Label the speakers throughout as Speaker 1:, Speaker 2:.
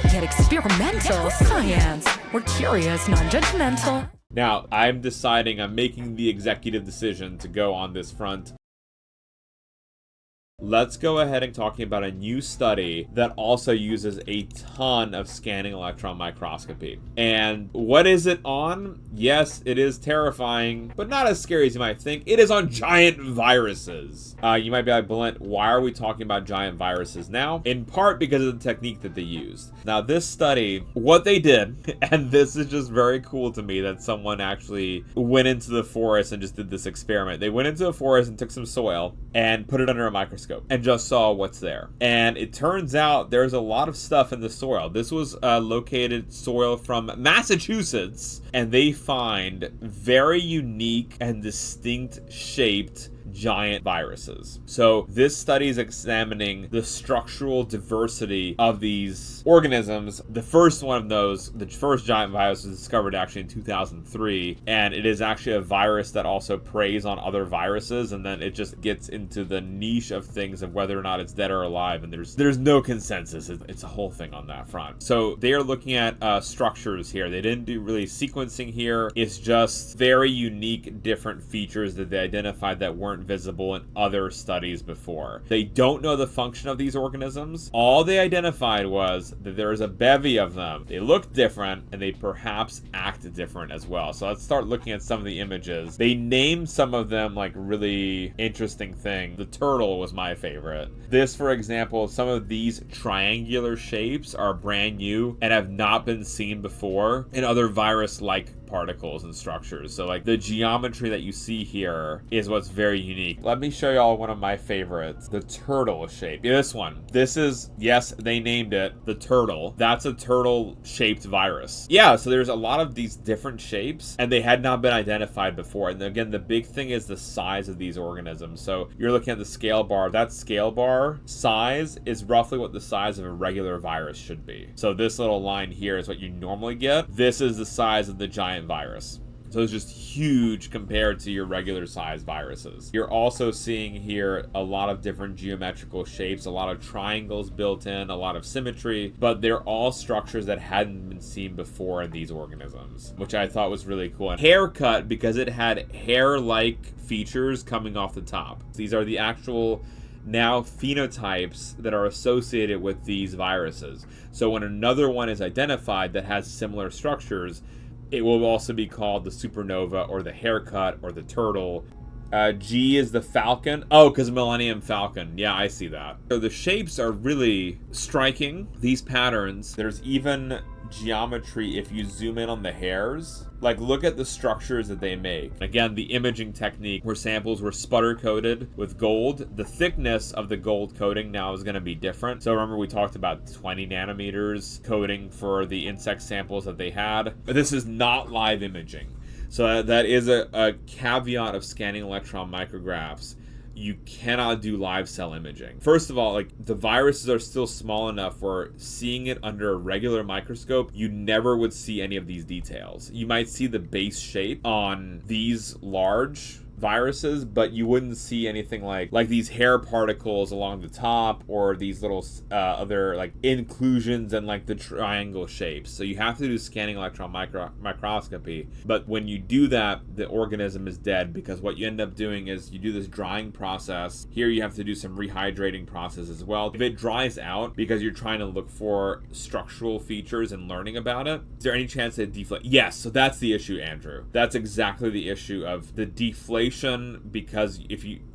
Speaker 1: we get experimental science. We're curious, non-judgmental.
Speaker 2: Now, I'm making the executive decision to go on this front. Let's go ahead and talking about a new study that also uses a ton of scanning electron microscopy. And what is it on? Yes, it is terrifying, but not as scary as you might think. It is on giant viruses. You might be like, Balint, why are we talking about giant viruses now? In part because of the technique that they used. Now, this study, what they did, and this is just very cool to me that someone actually went into the forest and just did this experiment. They went into the forest and took some soil and put it under a microscope and just saw what's there. And it turns out there's a lot of stuff in the soil. This was located soil from Massachusetts, and they find very unique and distinct shaped giant viruses. So this study is examining the structural diversity of these organisms. The first one of those, the first giant virus, was discovered actually in 2003, and it is actually a virus that also preys on other viruses, and then it just gets into the niche of things of whether or not it's dead or alive, and there's no consensus. It's a whole thing on that front. So they are looking at structures here. They didn't do really sequencing here. It's just very unique, different features that they identified that weren't visible in other studies before. They don't know the function of these organisms. All they identified was that there is a bevy of them. They look different, and they perhaps act different as well. So let's start looking at some of the images. They named some of them like really interesting things. The turtle was my favorite. This, for example, some of these triangular shapes are brand new and have not been seen before in other virus-like particles and structures. So like the geometry that you see here is what's very unique. Let me show y'all one of my favorites, the turtle shape. This one. This is, yes, they named it the turtle. That's a turtle shaped virus. Yeah, so there's a lot of these different shapes and they had not been identified before. And again, the big thing is the size of these organisms. So you're looking at the scale bar. That scale bar size is roughly what the size of a regular virus should be. So this little line here is what you normally get. This is the size of the giant virus. So it's just huge compared to your regular size viruses. You're also seeing here a lot of different geometrical shapes, a lot of triangles built in, a lot of symmetry, but they're all structures that hadn't been seen before in these organisms, which I thought was really cool. And haircut because it had hair-like features coming off the top. These are the actual now phenotypes that are associated with these viruses. So when another one is identified that has similar structures, it will also be called the supernova or the haircut or the turtle. G is the falcon. Oh, because Millennium Falcon. Yeah, I see that. So the shapes are really striking, these patterns. There's even geometry if you zoom in on the hairs. Like, look at the structures that they make. Again, the imaging technique where samples were sputter coated with gold. The thickness of the gold coating now is going to be different. So remember we talked about 20 nanometers coating for the insect samples that they had. But this is not live imaging. So that is a caveat of scanning electron micrographs. You cannot do live cell imaging. First of all, like the viruses are still small enough where seeing it under a regular microscope, you never would see any of these details. You might see the base shape on these large viruses, but you wouldn't see anything like these hair particles along the top or these little other like inclusions and like the triangle shapes. So you have to do scanning electron microscopy, but when you do that, the organism is dead because what you end up doing is you do this drying process. Here you have to do some rehydrating process as well. If it dries out because you're trying to look for structural features and learning about it, is there any chance that it deflate? Yes, so that's the issue, Andrew. That's exactly the issue of the deflation because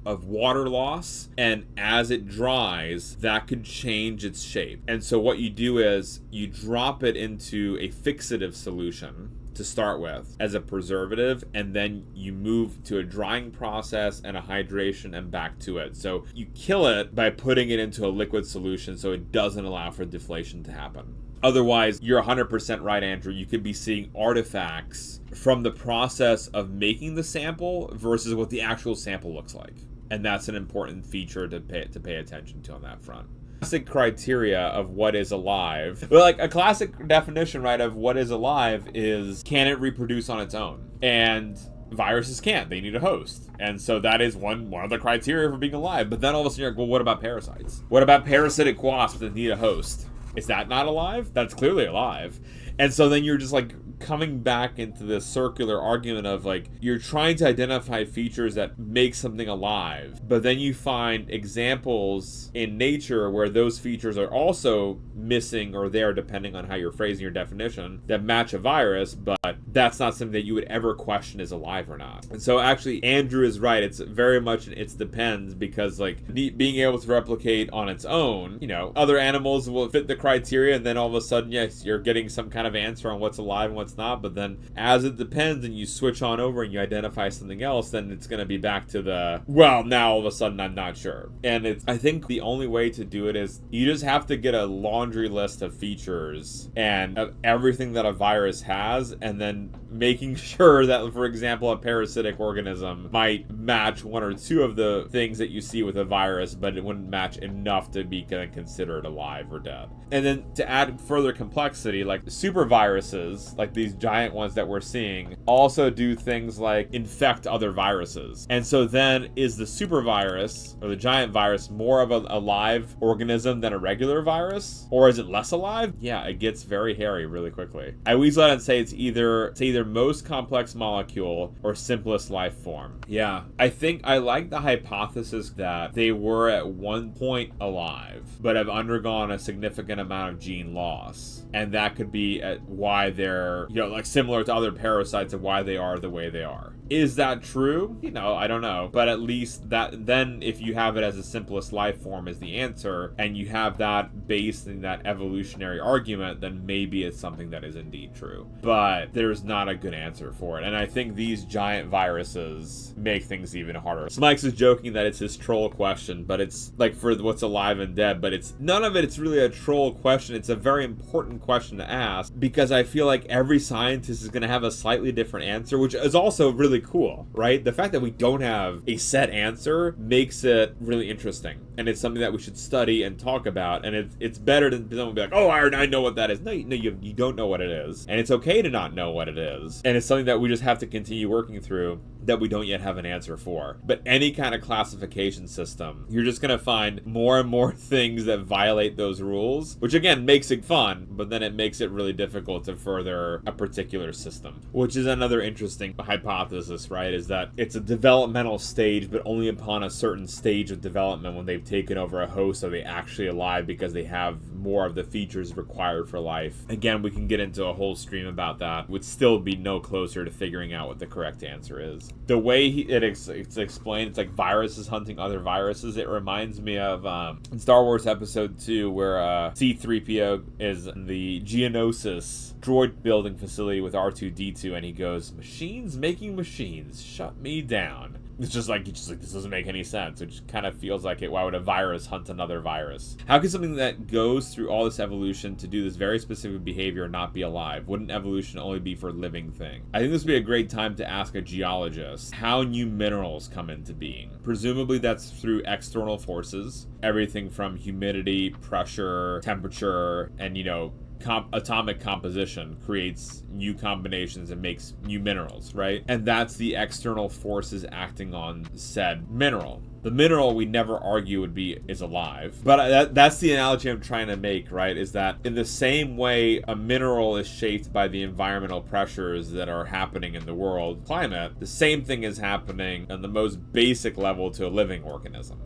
Speaker 2: of water loss, and as it dries, that could change its shape. And so what you do is you drop it into a fixative solution to start with as a preservative, and then you move to a drying process and a hydration and back to it. So you kill it by putting it into a liquid solution so it doesn't allow for deflation to happen. Otherwise, you're 100% right, Andrew. You could be seeing artifacts from the process of making the sample versus what the actual sample looks like. And that's an important feature to pay attention to on that front. Classic criteria of what is alive. Well, like a classic definition, right, of what is alive is, can it reproduce on its own? And viruses can't. They need a host. And so that is one of the criteria for being alive. But then all of a sudden you're like, well, what about parasites? What about parasitic wasps that need a host? Is that not alive? That's clearly alive. And so then you're just like coming back into this circular argument of like, you're trying to identify features that make something alive, but then you find examples in nature where those features are also missing or there, depending on how you're phrasing your definition, that match a virus, but that's not something that you would ever question is alive or not. And so actually Andrew is right. It's very much it depends, because like being able to replicate on its own, other animals will fit the criteria, and then all of a sudden, yes, you're getting some kind of answer on what's alive and what's not. But then as it depends and you switch on over and you identify something else, then it's going to be back to now all of a sudden I'm not sure. And I think the only way to do it is you just have to get a laundry list of features and of everything that a virus has, and then making sure that, for example, a parasitic organism might match one or two of the things that you see with a virus, but it wouldn't match enough to be considered alive or dead. And then to add further complexity, like super viruses, like these giant ones that we're seeing, also do things like infect other viruses. And so then is the super virus or the giant virus more of a live organism than a regular virus? Or is it less alive? Yeah, it gets very hairy really quickly. I always let it say it's either most complex molecule or simplest life form. Yeah, I think I like the hypothesis that they were at one point alive, but have undergone a significant amount of gene loss. And that could be why they're, like similar to other parasites, and why they are the way they are. Is that true? I don't know. But at least then if you have it as a simplest life form as the answer, and you have that based in that evolutionary argument, then maybe it's something that is indeed true. But there's not a good answer for it. And I think these giant viruses make things even harder. Smikes is joking that it's his troll question, but it's like for what's alive and dead, but it's none of it's really a troll question. It's a very important question to ask, because I feel like every scientist is going to have a slightly different answer, which is also really cool, right? The fact that we don't have a set answer makes it really interesting, and it's something that we should study and talk about. And it's better than someone be like, oh, I know what that is. No, you don't know what it is, and it's okay to not know what it is, and it's something that we just have to continue working through, that we don't yet have an answer for. But any kind of classification system, you're just going to find more and more things that violate those rules, which again makes it fun, but then it makes it really difficult to further a particular system, which is another interesting hypothesis, right? Is that it's a developmental stage, but only upon a certain stage of development, when they've taken over a host, are they actually alive because they have more of the features required for life. Again, we can get into a whole stream about that. Would still be no closer to figuring out what the correct answer is. The way it's explained, it's like viruses hunting other viruses. It reminds me of in Star Wars Episode 2, where C-3PO is in the Geonosis droid building facility with R2-D2, and he goes, "Machines making machines, shut me down." It's just like this doesn't make any sense. It just kind of feels like it. Why would a virus hunt another virus? How can something that goes through all this evolution to do this very specific behavior not be alive? Wouldn't evolution only be for living things? I think this would be a great time to ask a geologist how new minerals come into being. Presumably that's through external forces, everything from humidity, pressure, temperature, and atomic composition creates new combinations and makes new minerals, right? And that's the external forces acting on said mineral. The mineral, we never argue is alive. But that's the analogy I'm trying to make, right? Is that in the same way a mineral is shaped by the environmental pressures that are happening in the world climate, the same thing is happening on the most basic level to a living organism.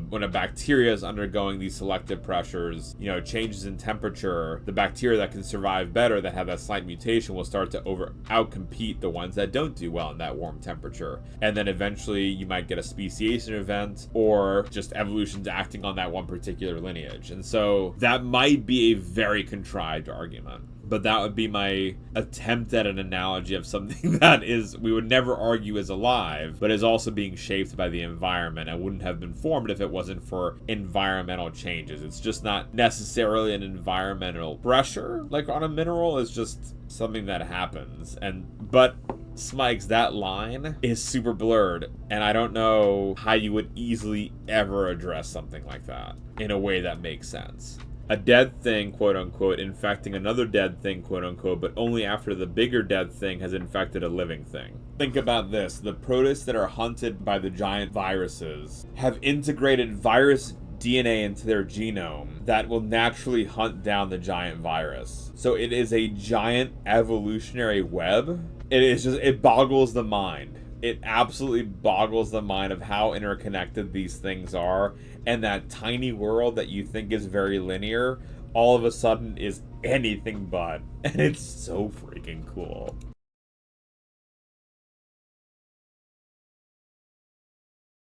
Speaker 2: When a bacteria is undergoing these selective pressures, changes in temperature, the bacteria that can survive better, that have that slight mutation, will start to outcompete the ones that don't do well in that warm temperature. And then eventually you might get a speciation event, or just evolution's acting on that one particular lineage. And so that might be a very contrived argument. But that would be my attempt at an analogy of something that we would never argue is alive, but is also being shaped by the environment and wouldn't have been formed if it wasn't for environmental changes. It's just not necessarily an environmental pressure like on a mineral. It's just something that happens. But Smikes, that line is super blurred, and I don't know how you would easily ever address something like that in a way that makes sense. A dead thing, quote unquote, infecting another dead thing, quote unquote, but only after the bigger dead thing has infected a living thing. Think about this. The protists that are hunted by the giant viruses have integrated virus DNA into their genome that will naturally hunt down the giant virus. So it is a giant evolutionary web. It boggles the mind. It absolutely boggles the mind of how interconnected these things are, and that tiny world that you think is very linear all of a sudden is anything but, and it's so freaking cool.